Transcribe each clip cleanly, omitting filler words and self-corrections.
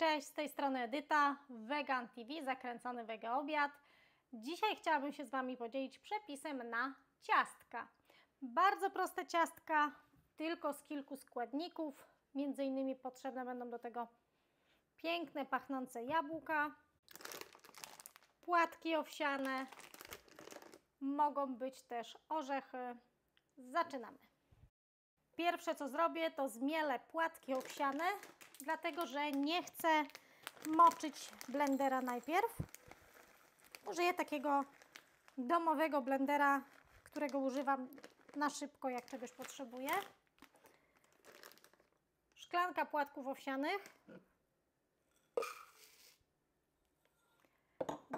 Cześć, z tej strony Edyta, Vegan TV, zakręcony wege obiad. Dzisiaj chciałabym się z Wami podzielić przepisem na ciastka. Bardzo proste ciastka, tylko z kilku składników. Między innymi potrzebne będą do tego piękne, pachnące jabłka, płatki owsiane, mogą być też orzechy. Zaczynamy. Pierwsze co zrobię, to zmielę płatki owsiane, dlatego że nie chcę moczyć blendera najpierw. Użyję takiego domowego blendera, którego używam na szybko, jak czegoś potrzebuję. Szklanka płatków owsianych.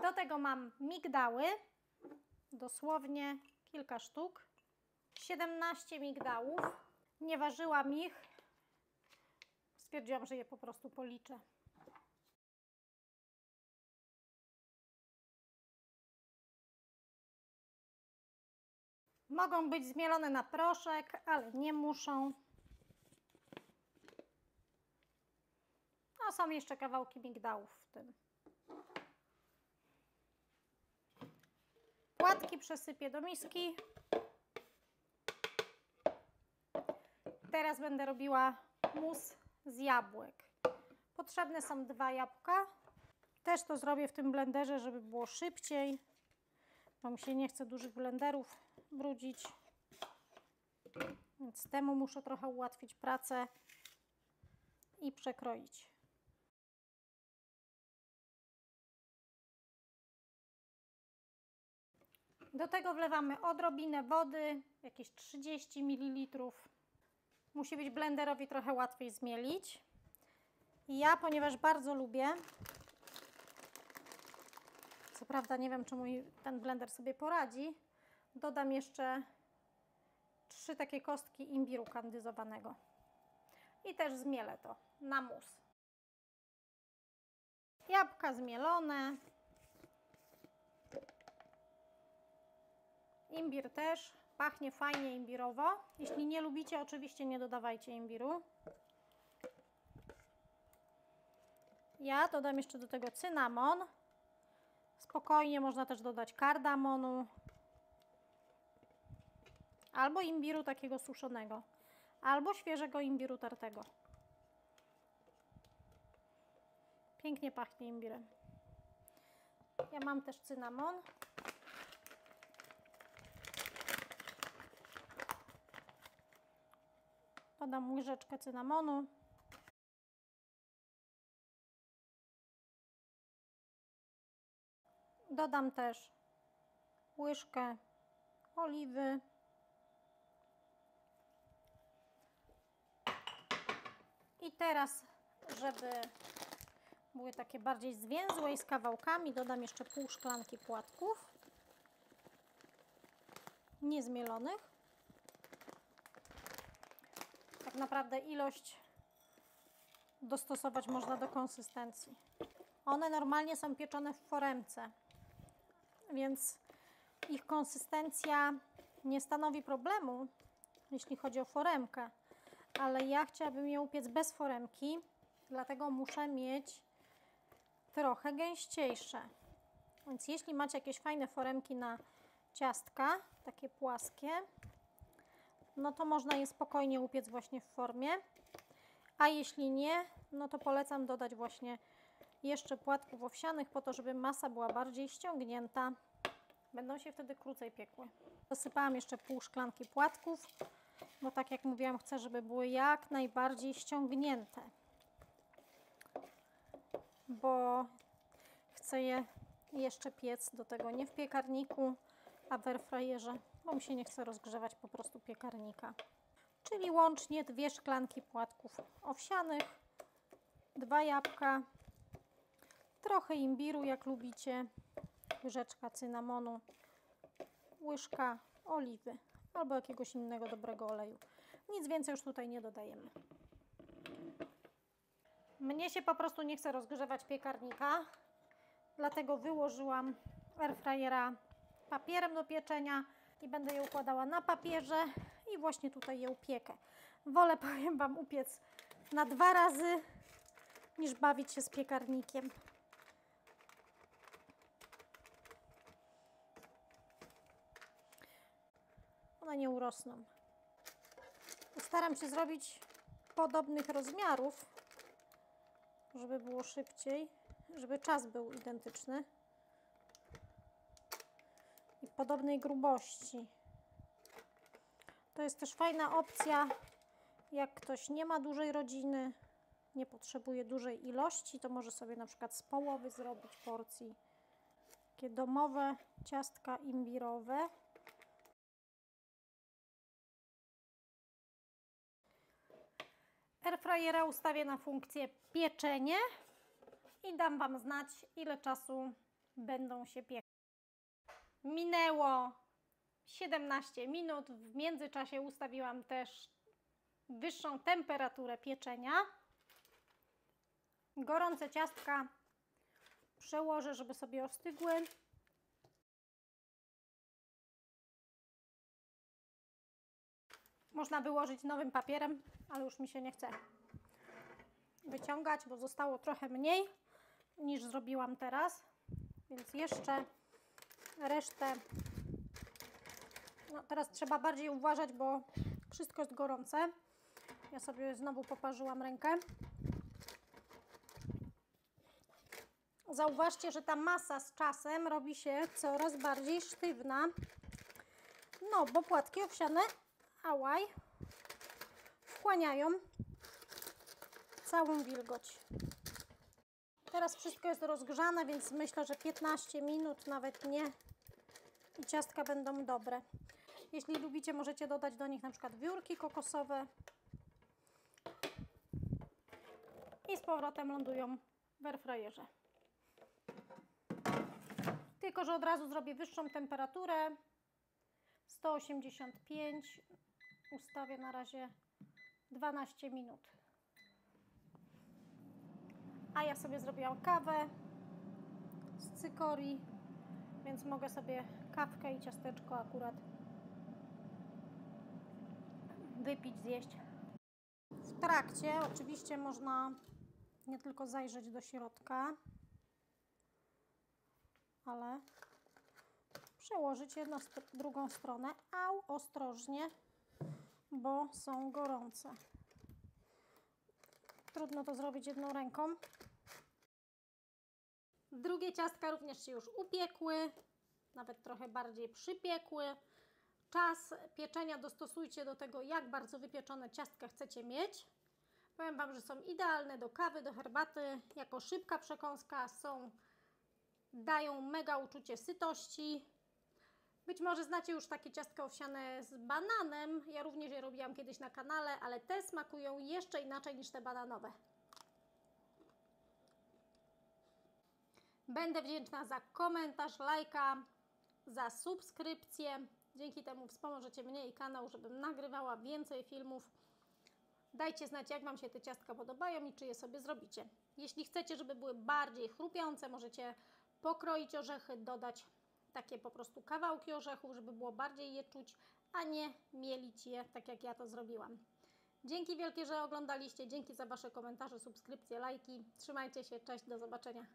Do tego mam migdały, dosłownie kilka sztuk. 17 migdałów. Nie ważyłam ich. Stwierdziłam, że je po prostu policzę. Mogą być zmielone na proszek, ale nie muszą. No, są jeszcze kawałki migdałów w tym. Płatki przesypię do miski. Teraz będę robiła mus z jabłek. Potrzebne są 2 jabłka. Też to zrobię w tym blenderze, żeby było szybciej, bo mi się nie chce dużych blenderów brudzić. Więc temu muszę trochę ułatwić pracę i przekroić. Do tego wlewamy odrobinę wody, jakieś 30 ml. Musi być blenderowi trochę łatwiej zmielić. Ja, ponieważ bardzo lubię, co prawda nie wiem, czy ten blender sobie poradzi, dodam jeszcze 3 takie kostki imbiru kandyzowanego. I też zmielę to na mus. Jabłka zmielone. Imbir też. Pachnie fajnie imbirowo. Jeśli nie lubicie, oczywiście nie dodawajcie imbiru. Ja dodam jeszcze do tego cynamon. Spokojnie można też dodać kardamonu. Albo imbiru takiego suszonego. Albo świeżego imbiru tartego. Pięknie pachnie imbirem. Ja mam też cynamon. Dodam łyżeczkę cynamonu. Dodam też łyżkę oliwy. I teraz, żeby były takie bardziej zwięzłe i z kawałkami, dodam jeszcze pół szklanki płatków niezmielonych. Tak naprawdę ilość dostosować można do konsystencji. One normalnie są pieczone w foremce, więc ich konsystencja nie stanowi problemu, jeśli chodzi o foremkę. Ale ja chciałabym je upiec bez foremki, dlatego muszę mieć trochę gęściejsze. Więc jeśli macie jakieś fajne foremki na ciastka, takie płaskie, no to można je spokojnie upiec właśnie w formie. A jeśli nie, no to polecam dodać właśnie jeszcze płatków owsianych po to, żeby masa była bardziej ściągnięta. Będą się wtedy krócej piekły. Dosypałam jeszcze pół szklanki płatków, bo tak jak mówiłam, chcę, żeby były jak najbardziej ściągnięte. Bo chcę je jeszcze piec do tego nie w piekarniku, a w airfryerze, bo mi się nie chce rozgrzewać po prostu piekarnika. Czyli łącznie 2 szklanki płatków owsianych, 2 jabłka, trochę imbiru jak lubicie, łyżeczka cynamonu, łyżka oliwy albo jakiegoś innego dobrego oleju. Nic więcej już tutaj nie dodajemy. Mnie się po prostu nie chce rozgrzewać piekarnika, dlatego wyłożyłam airfryera papierem do pieczenia i będę je układała na papierze i właśnie tutaj je upiekę. Wolę, powiem Wam, upiec na 2 razy niż bawić się z piekarnikiem. One nie urosną. Staram się zrobić podobnych rozmiarów, żeby było szybciej, żeby czas był identyczny i podobnej grubości. To jest też fajna opcja, jak ktoś nie ma dużej rodziny, nie potrzebuje dużej ilości, to może sobie na przykład z połowy zrobić porcji. Takie domowe ciastka imbirowe. Airfryera ustawię na funkcję pieczenie i dam Wam znać, ile czasu będą się piekły. Minęło 17 minut. W międzyczasie ustawiłam też wyższą temperaturę pieczenia. Gorące ciastka przełożę, żeby sobie ostygły. Można wyłożyć nowym papierem, ale już mi się nie chce wyciągać, bo zostało trochę mniej niż zrobiłam teraz. Więc jeszcze resztę. No, teraz trzeba bardziej uważać, bo wszystko jest gorące. Ja sobie znowu poparzyłam rękę. Zauważcie, że ta masa z czasem robi się coraz bardziej sztywna. No, bo płatki owsiane wchłaniają całą wilgoć. Teraz wszystko jest rozgrzane, więc myślę, że 15 minut, nawet nie, i ciastka będą dobre. Jeśli lubicie, możecie dodać do nich na przykład wiórki kokosowe i z powrotem lądują w airfryerze. Tylko że od razu zrobię wyższą temperaturę, 185, ustawię na razie 12 minut. A ja sobie zrobiłam kawę z cykorii, więc mogę sobie kawkę i ciasteczko akurat wypić, zjeść. W trakcie oczywiście można nie tylko zajrzeć do środka, ale przełożyć jedną, drugą stronę, ostrożnie, bo są gorące. Trudno to zrobić jedną ręką. Drugie ciastka również się już upiekły, nawet trochę bardziej przypiekły. Czas pieczenia dostosujcie do tego, jak bardzo wypieczone ciastka chcecie mieć. Powiem Wam, że są idealne do kawy, do herbaty. Jako szybka przekąska dają mega uczucie sytości. Być może znacie już takie ciastka owsiane z bananem. Ja również je robiłam kiedyś na kanale, ale te smakują jeszcze inaczej niż te bananowe. Będę wdzięczna za komentarz, lajka, za subskrypcję. Dzięki temu wspomożecie mnie i kanał, żebym nagrywała więcej filmów. Dajcie znać, jak Wam się te ciastka podobają i czy je sobie zrobicie. Jeśli chcecie, żeby były bardziej chrupiące, możecie pokroić orzechy, dodać takie po prostu kawałki orzechów, żeby było bardziej je czuć, a nie mielić je tak, jak ja to zrobiłam. Dzięki wielkie, że oglądaliście. Dzięki za Wasze komentarze, subskrypcje, lajki. Trzymajcie się, cześć, do zobaczenia.